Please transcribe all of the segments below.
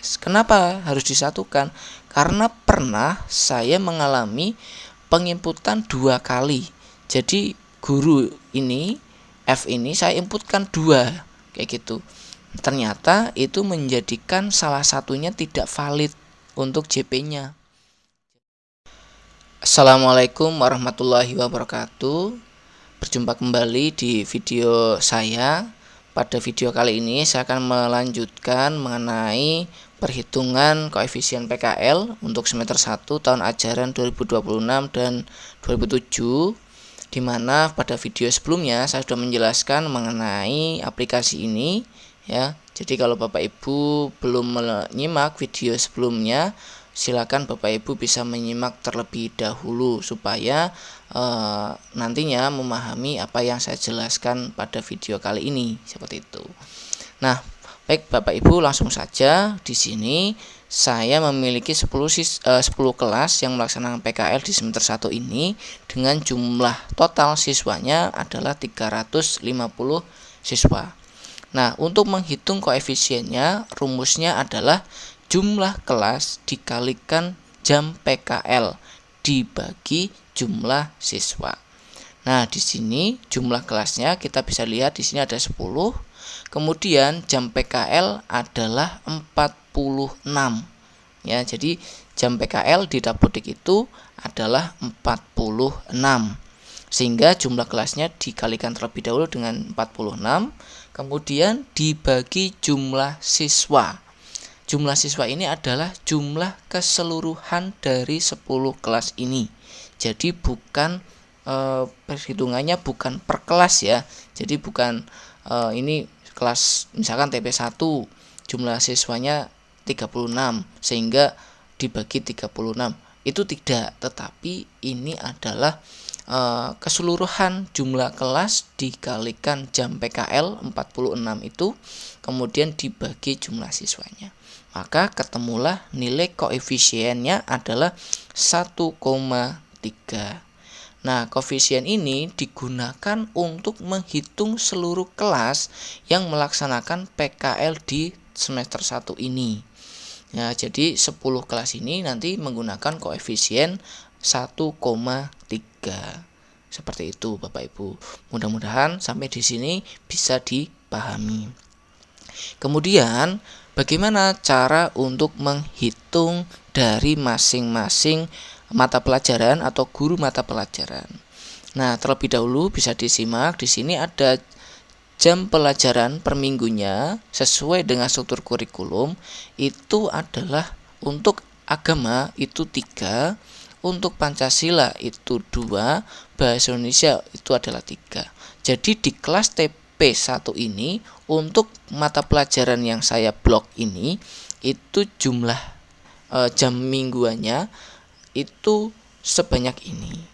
kelas. Kenapa harus disatukan? Karena pernah saya mengalami penginputan 2 kali. Jadi guru ini, F ini saya inputkan 2, kayak gitu. Ternyata itu menjadikan salah satunya tidak valid untuk JP-nya. Assalamualaikum warahmatullahi wabarakatuh. Berjumpa kembali di video saya. Pada video kali ini saya akan melanjutkan mengenai perhitungan koefisien PKL untuk semester 1 tahun ajaran 2026 dan 2007, di mana pada video sebelumnya saya sudah menjelaskan mengenai aplikasi ini ya. Jadi kalau Bapak Ibu belum menyimak video sebelumnya, silakan Bapak Ibu bisa menyimak terlebih dahulu supaya nantinya memahami apa yang saya jelaskan pada video kali ini, seperti itu. Nah, baik Bapak Ibu, langsung saja. Di sini saya memiliki 10 kelas yang melaksanakan PKL di semester 1 ini dengan jumlah total siswanya adalah 350 siswa. Nah, untuk menghitung koefisiennya, rumusnya adalah jumlah kelas dikalikan jam PKL dibagi jumlah siswa. Nah, di sini jumlah kelasnya kita bisa lihat di sini ada 10. Kemudian jam PKL adalah 46. Ya, jadi jam PKL di Dapodik itu adalah 46. Sehingga jumlah kelasnya dikalikan terlebih dahulu dengan 46, kemudian dibagi jumlah siswa. Jumlah siswa ini adalah jumlah keseluruhan dari 10 kelas ini. Jadi bukan perhitungannya bukan per kelas ya. Jadi bukan ini kelas misalkan TP1 jumlah siswanya 36 sehingga dibagi 36. Itu tidak, tetapi ini adalah keseluruhan jumlah kelas dikalikan jam PKL 46 itu, kemudian dibagi jumlah siswanya. Maka ketemulah nilai koefisiennya adalah 1,3. Nah, koefisien ini digunakan untuk menghitung seluruh kelas yang melaksanakan PKL di semester 1 ini. Nah, jadi 10 kelas ini nanti menggunakan koefisien 1,3. Seperti itu Bapak Ibu. Mudah-mudahan sampai di sini bisa dipahami. Kemudian bagaimana cara untuk menghitung dari masing-masing mata pelajaran atau guru mata pelajaran? Nah, terlebih dahulu bisa disimak di sini ada jam pelajaran per minggunya sesuai dengan struktur kurikulum. Itu adalah untuk agama itu 3, untuk Pancasila itu 2, bahasa Indonesia itu adalah 3. Jadi di kelas TP1 ini untuk mata pelajaran yang saya blok ini itu jumlah jam mingguannya itu sebanyak ini.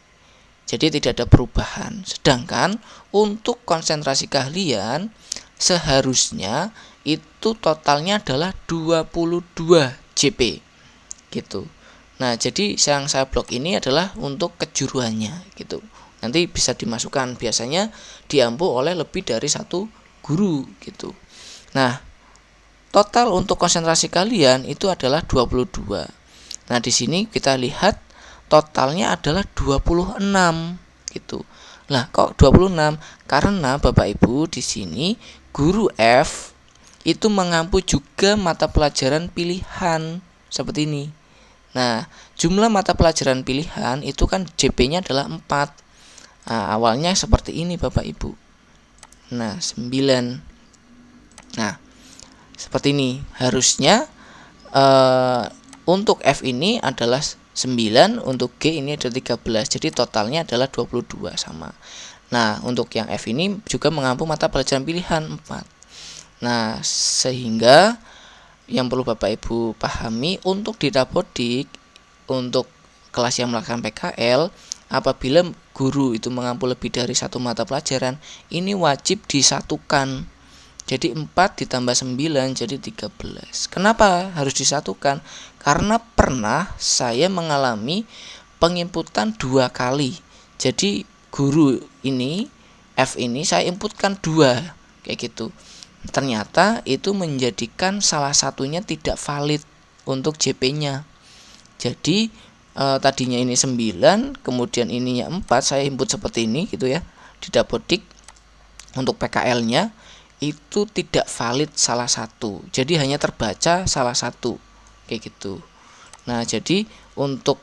Jadi tidak ada perubahan. Sedangkan untuk konsentrasi keahlian seharusnya itu totalnya adalah 22 JP gitu. Nah, jadi yang saya blok ini adalah untuk kejuruannya gitu. Nanti bisa dimasukkan, biasanya diampu oleh lebih dari 1 guru gitu. Nah, total untuk konsentrasi kalian itu adalah 22. Nah, di sini kita lihat totalnya adalah 26 gitu. Lah, kok 26? Karena Bapak Ibu di sini guru F itu mengampu juga mata pelajaran pilihan seperti ini. Nah, jumlah mata pelajaran pilihan itu kan JP-nya adalah 4. Nah, awalnya seperti ini Bapak Ibu. Nah, 9. Nah, seperti ini. Harusnya untuk F ini adalah 9, untuk G ini ada 13. Jadi totalnya adalah 22 sama. Nah, untuk yang F ini juga mengampu mata pelajaran pilihan 4. Nah, sehingga yang perlu Bapak Ibu pahami untuk di Dapodik untuk kelas yang melakukan PKL, apabila guru itu mengampu lebih dari 1 mata pelajaran, ini wajib disatukan. Jadi 4 ditambah 9 jadi 13. Kenapa harus disatukan? Karena pernah saya mengalami penginputan 2 kali. Jadi guru ini F ini saya inputkan 2 kayak gitu. ternyata itu menjadikan salah satunya tidak valid untuk JP-nya. Jadi tadinya ini 9, kemudian ininya 4, saya input seperti ini gitu ya. Di Dapodik untuk PKL-nya itu tidak valid salah satu. Jadi hanya terbaca salah satu kayak gitu. Nah, jadi untuk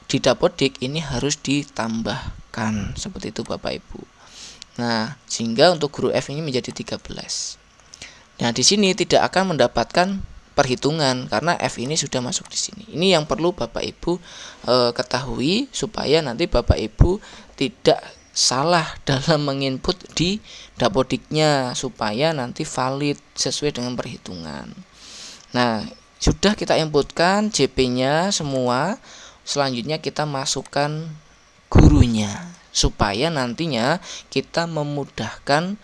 di Dapodik ini harus ditambahkan seperti itu Bapak Ibu. Nah, sehingga untuk guru F ini menjadi 13. Nah, di sini tidak akan mendapatkan perhitungan karena F ini sudah masuk di sini. Ini yang perlu Bapak Ibu ketahui supaya nanti Bapak Ibu tidak salah dalam menginput di Dapodiknya, supaya nanti valid sesuai dengan perhitungan. Nah, sudah kita inputkan JP-nya semua. Selanjutnya kita masukkan gurunya supaya nantinya kita memudahkan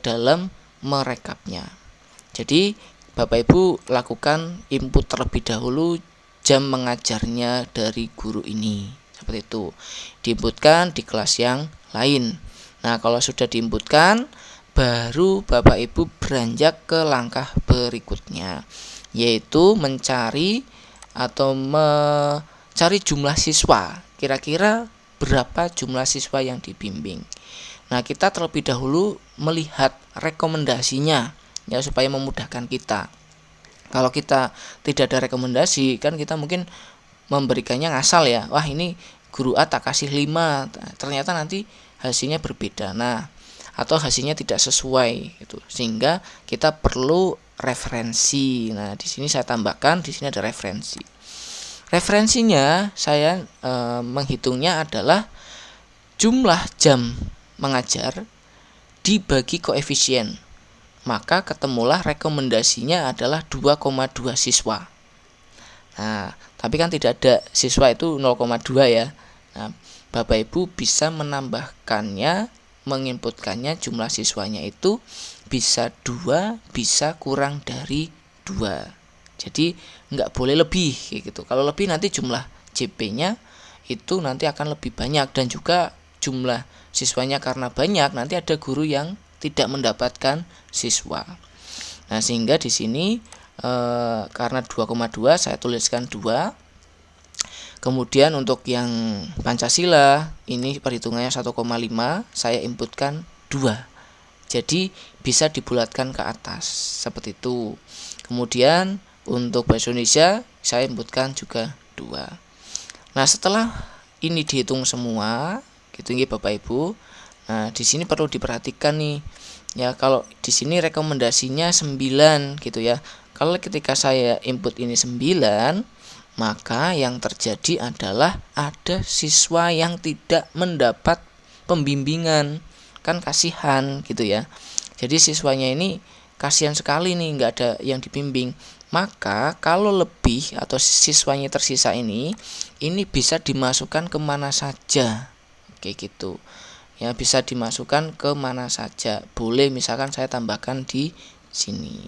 dalam merekapnya. Jadi Bapak Ibu lakukan input terlebih dahulu jam mengajarnya dari guru ini. Seperti itu. Diinputkan di kelas yang lain. Nah, kalau sudah diinputkan, baru Bapak Ibu beranjak ke langkah berikutnya, yaitu mencari atau mencari jumlah siswa. Kira-kira berapa jumlah siswa yang dibimbing. Nah, kita terlebih dahulu melihat rekomendasinya ya, supaya memudahkan kita. Kalau kita tidak ada rekomendasi, kan kita mungkin memberikannya ngasal ya. Wah, ini guru A tak kasih 5, ternyata nanti hasilnya berbeda. Nah, atau hasilnya tidak sesuai gitu. Sehingga kita perlu referensi. Nah, di sini saya tambahkan, di sini ada referensi. Referensinya saya menghitungnya adalah jumlah jam mengajar dibagi koefisien. Maka ketemulah rekomendasinya adalah 2,2 siswa. Nah, tapi kan tidak ada siswa itu 0,2 ya. Nah, Bapak Ibu bisa menambahkannya, menginputkannya, jumlah siswanya itu bisa 2, bisa kurang dari 2. Jadi nggak boleh lebih gitu. Kalau lebih nanti jumlah JP-nya itu nanti akan lebih banyak, dan juga jumlah siswanya karena banyak nanti ada guru yang tidak mendapatkan siswa. Nah, sehingga di sini karena 2,2 saya tuliskan 2. Kemudian untuk yang Pancasila ini perhitungannya 1,5, saya inputkan 2. Jadi bisa dibulatkan ke atas seperti itu. Kemudian untuk bahasa Indonesia saya inputkan juga 2. Nah, setelah ini dihitung semua gitu ya Bapak Ibu. Nah, di sini perlu diperhatikan nih. Ya, kalau di sini rekomendasinya 9 gitu ya. Kalau ketika saya input ini 9, maka yang terjadi adalah ada siswa yang tidak mendapat pembimbingan. Kan kasihan gitu ya. Jadi siswanya ini kasihan sekali nih, nggak ada yang dibimbing. Maka kalau lebih atau siswanya tersisa ini bisa dimasukkan kemana saja, kayak gitu ya, bisa dimasukkan ke mana saja. Boleh misalkan saya tambahkan di sini,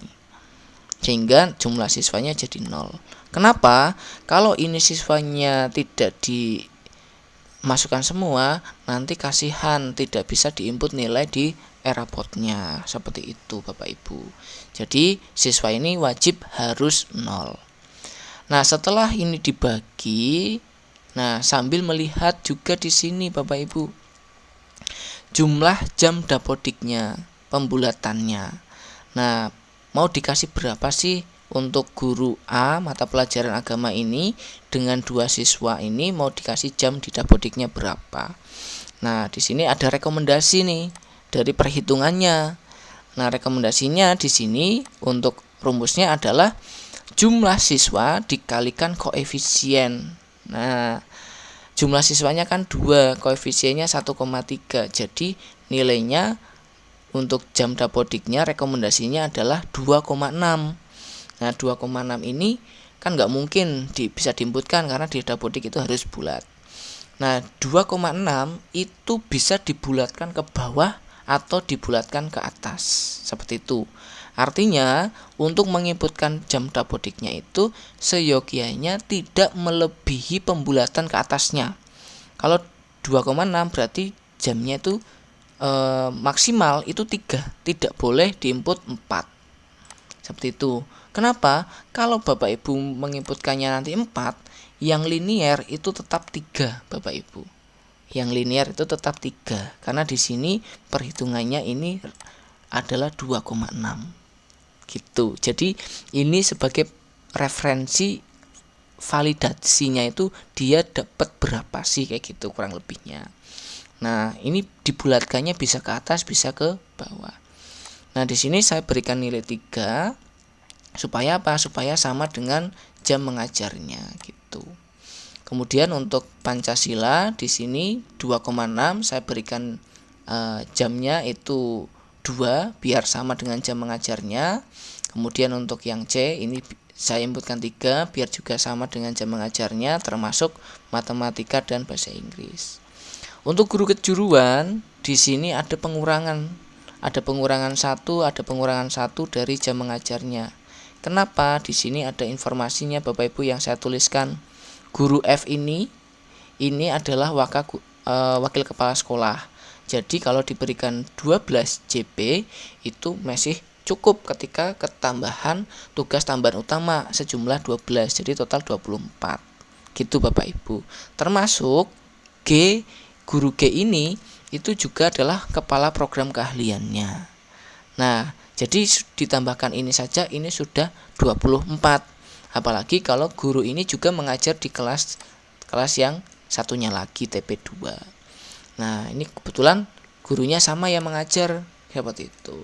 sehingga jumlah siswanya jadi 0. Kenapa? Kalau ini siswanya tidak dimasukkan semua, nanti kasihan tidak bisa diinput nilai di rapotnya. Seperti itu Bapak Ibu. Jadi siswa ini wajib harus 0. Nah, setelah ini dibagi, nah sambil melihat juga di sini Bapak Ibu jumlah jam Dapodiknya, pembulatannya. Nah, mau dikasih berapa sih untuk guru A mata pelajaran agama ini dengan 2 siswa ini, mau dikasih jam di Dapodiknya berapa? Nah, di sini ada rekomendasi nih dari perhitungannya. Nah, rekomendasinya di sini untuk rumusnya adalah jumlah siswa dikalikan koefisien. Nah, jumlah siswanya kan 2, koefisiennya 1,3. Jadi nilainya untuk jam Dapodiknya rekomendasinya adalah 2,6. Nah, 2,6 ini kan nggak mungkin bisa diinputkan karena di Dapodik itu harus bulat. Nah, 2,6 itu bisa dibulatkan ke bawah atau dibulatkan ke atas, seperti itu. Artinya, untuk menginputkan jam Dapodiknya itu seyogianya tidak melebihi pembulatan ke atasnya. Kalau 2,6 berarti jamnya itu maksimal itu 3, tidak boleh diinput 4. Seperti itu. Kenapa? Kalau Bapak Ibu menginputkannya nanti 4, yang linear itu tetap 3, Bapak Ibu. Yang linear itu tetap 3 karena di sini perhitungannya ini adalah 2,6. Gitu. Jadi ini sebagai referensi validasinya itu dia dapat berapa sih, kayak gitu kurang lebihnya. Nah, ini dibulatkannya bisa ke atas, bisa ke bawah. Nah, di sini saya berikan nilai 3 supaya apa? Supaya sama dengan jam mengajarnya gitu. Kemudian untuk Pancasila di sini 2,6 saya berikan jamnya itu 2 biar sama dengan jam mengajarnya. Kemudian untuk yang C ini saya inputkan 3 biar juga sama dengan jam mengajarnya, termasuk matematika dan bahasa Inggris. Untuk guru kejuruan di sini ada pengurangan. Ada pengurangan 1, ada pengurangan 1 dari jam mengajarnya. Kenapa? Di sini ada informasinya Bapak Ibu yang saya tuliskan. Guru F ini adalah wakil kepala sekolah. Jadi kalau diberikan 12 JP itu masih cukup ketika ketambahan tugas tambahan utama sejumlah 12. Jadi total 24. Gitu Bapak Ibu. Termasuk G, guru G ini itu juga adalah kepala program keahliannya. Nah, jadi ditambahkan ini saja ini sudah 24. Apalagi kalau guru ini juga mengajar di kelas yang satunya lagi TP2. Nah, ini kebetulan gurunya sama yang mengajar seperti itu.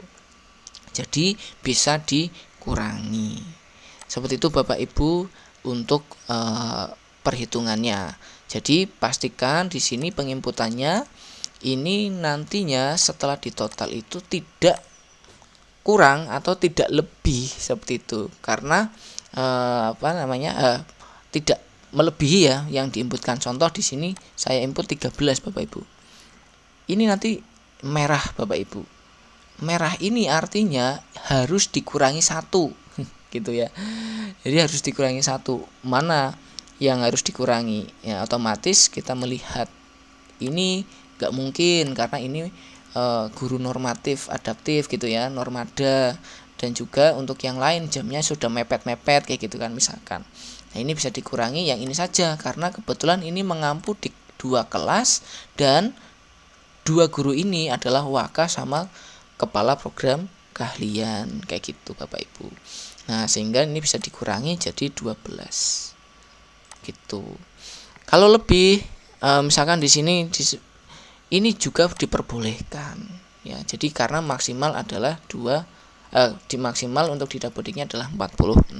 Jadi bisa dikurangi. Seperti itu Bapak Ibu untuk perhitungannya. Jadi pastikan di sini penginputannya ini nantinya setelah ditotal itu tidak kurang atau tidak lebih seperti itu, karena tidak melebihi ya yang diinputkan. Contoh di sini saya input 13 Bapak Ibu. Ini nanti merah Bapak Ibu. Merah ini artinya harus dikurangi 1 gitu ya. Jadi harus dikurangi 1. Mana yang harus dikurangi? Ya otomatis kita melihat ini gak mungkin karena ini guru normatif adaptif gitu ya, normada, dan juga untuk yang lain jamnya sudah mepet-mepet kayak gitu kan misalkan. Nah, ini bisa dikurangi yang ini saja karena kebetulan ini mengampu di 2 kelas dan 2 guru ini adalah waka sama kepala program keahlian kayak gitu Bapak Ibu. Nah, sehingga ini bisa dikurangi jadi 12. Gitu. Kalau lebih misalkan di sini ini juga diperbolehkan ya. Jadi karena maksimal adalah 2 maksimal untuk didapodiknya adalah 46.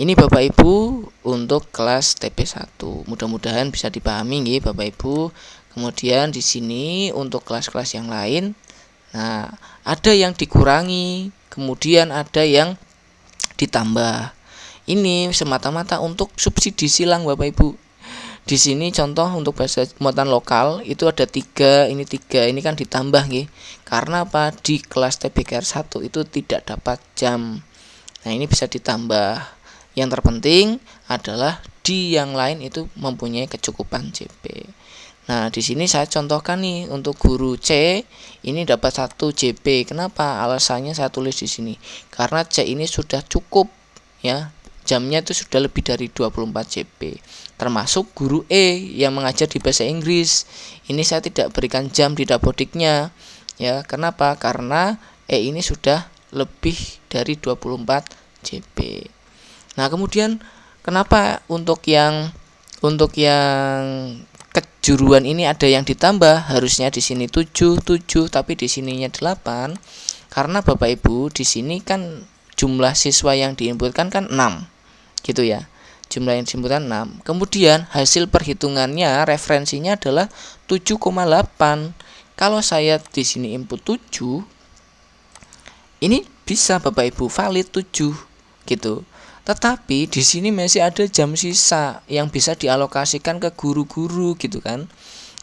Ini Bapak Ibu untuk kelas TP1. Mudah-mudahan bisa dipahami nggih Bapak Ibu. Kemudian di sini untuk kelas-kelas yang lain, nah, ada yang dikurangi, kemudian ada yang ditambah. Ini semata-mata untuk subsidi silang Bapak Ibu. Di sini contoh untuk bahasa muatan lokal itu ada 3, ini 3, ini kan ditambah nggih. Karena apa? Di kelas TBKR 1 itu tidak dapat jam. Nah, ini bisa ditambah. Yang terpenting adalah di yang lain itu mempunyai kecukupan JP. Nah, di sini saya contohkan nih untuk guru C ini dapat 1 JP. Kenapa? Alasannya saya tulis di sini. Karena C ini sudah cukup ya. Jamnya itu sudah lebih dari 24 JP. Termasuk guru E yang mengajar di bahasa Inggris. Ini saya tidak berikan jam di dapodiknya. Ya, kenapa? Karena E ini sudah lebih dari 24 JP. Nah, kemudian kenapa untuk yang kejuruan ini ada yang ditambah? Harusnya di sini 7 tapi di sininya 8. Karena Bapak Ibu di sini kan jumlah siswa yang diinputkan kan 6. Gitu ya. Jumlah yang diinputkan 6. Kemudian hasil perhitungannya referensinya adalah 7,8. Kalau saya di sini input 7, ini bisa Bapak Ibu valid 7 gitu. Tetapi di sini masih ada jam sisa yang bisa dialokasikan ke guru-guru gitu kan.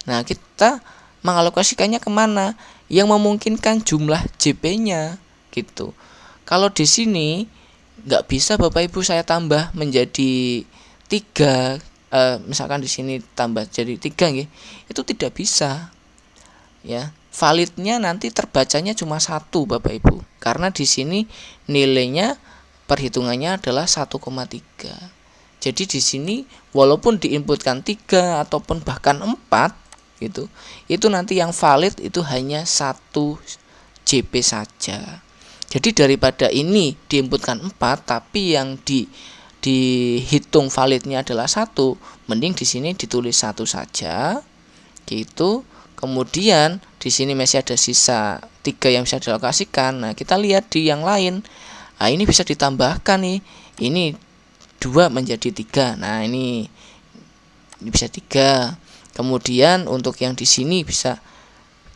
Nah, kita mengalokasikannya kemana? Yang memungkinkan jumlah JP-nya gitu. Kalau di sini nggak bisa Bapak Ibu saya tambah menjadi 3, misalkan di sini tambah jadi 3 gitu. Itu tidak bisa. Ya, validnya nanti terbacanya cuma 1 Bapak Ibu. Karena di sini nilainya perhitungannya adalah 1,3. Jadi di sini walaupun diinputkan 3 ataupun bahkan 4 gitu, itu nanti yang valid itu hanya 1 JP saja. Jadi daripada ini diinputkan 4 tapi yang dihitung validnya adalah 1, mending di sini ditulis 1 saja gitu. Kemudian di sini masih ada sisa 3 yang bisa dialokasikan. Nah, kita lihat di yang lain. Nah, ini bisa ditambahkan nih. Ini 2 menjadi 3. Nah, ini bisa 3. Kemudian untuk yang di sini bisa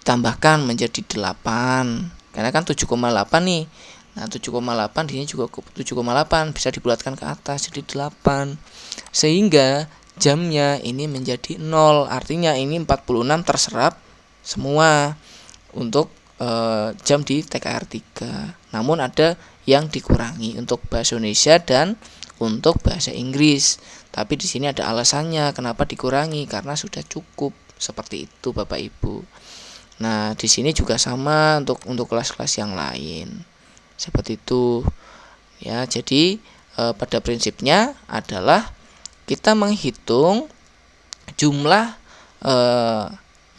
tambahkan menjadi 8. Karena kan 7,8 nih. Nah, 7,8 di sini juga 7,8 bisa dibulatkan ke atas jadi 8. Sehingga jamnya ini menjadi 0. Artinya ini 46 terserap semua untuk jam di TKR 3. Namun ada yang dikurangi untuk bahasa Indonesia dan untuk bahasa Inggris. Tapi di sini ada alasannya kenapa dikurangi, karena sudah cukup. Seperti itu Bapak Ibu. Nah, di sini juga sama untuk kelas-kelas yang lain. Seperti itu. Ya, jadi pada prinsipnya adalah kita menghitung jumlah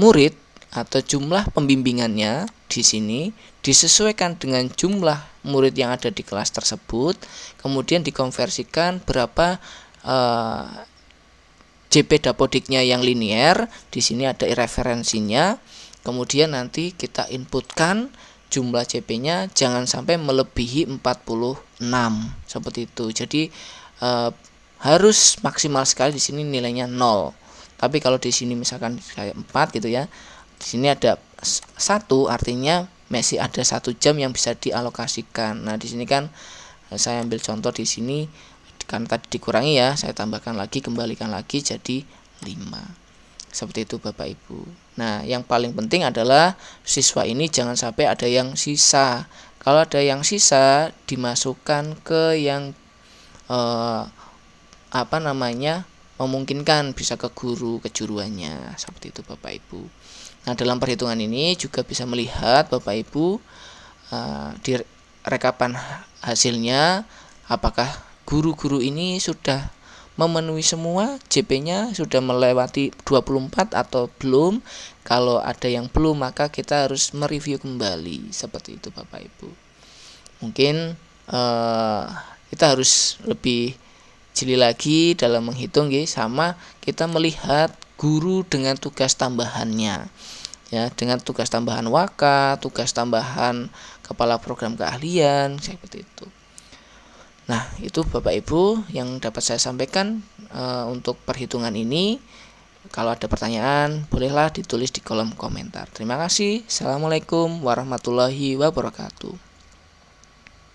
murid atau jumlah pembimbingannya di sini disesuaikan dengan jumlah murid yang ada di kelas tersebut, kemudian dikonversikan berapa JP Dapodiknya yang linear. Di sini ada referensinya. Kemudian nanti kita inputkan jumlah JP-nya jangan sampai melebihi 46 seperti itu. Jadi harus maksimal sekali di sini nilainya 0. Tapi kalau di sini misalkan kayak 4 gitu ya. Di sini ada 1 artinya masih ada 1 jam yang bisa dialokasikan. Nah, di sini kan saya ambil contoh di sini kan tadi dikurangi ya, saya tambahkan lagi, kembalikan lagi jadi 5. Seperti itu Bapak Ibu. Nah, yang paling penting adalah siswa ini jangan sampai ada yang sisa. Kalau ada yang sisa dimasukkan ke yang memungkinkan, bisa ke guru kejuruannya. Seperti itu Bapak Ibu. Nah, dalam perhitungan ini juga bisa melihat Bapak Ibu di rekapan hasilnya apakah guru-guru ini sudah memenuhi semua JP-nya, sudah melewati 24 atau belum. Kalau ada yang belum maka kita harus mereview kembali. Seperti itu Bapak Ibu. Mungkin kita harus lebih jeli lagi dalam menghitung sama kita melihat guru dengan tugas tambahannya. Ya, dengan tugas tambahan waka, tugas tambahan kepala program keahlian, seperti itu. Nah, itu Bapak Ibu yang dapat saya sampaikan untuk perhitungan ini. Kalau ada pertanyaan, bolehlah ditulis di kolom komentar. Terima kasih. Assalamualaikum warahmatullahi wabarakatuh.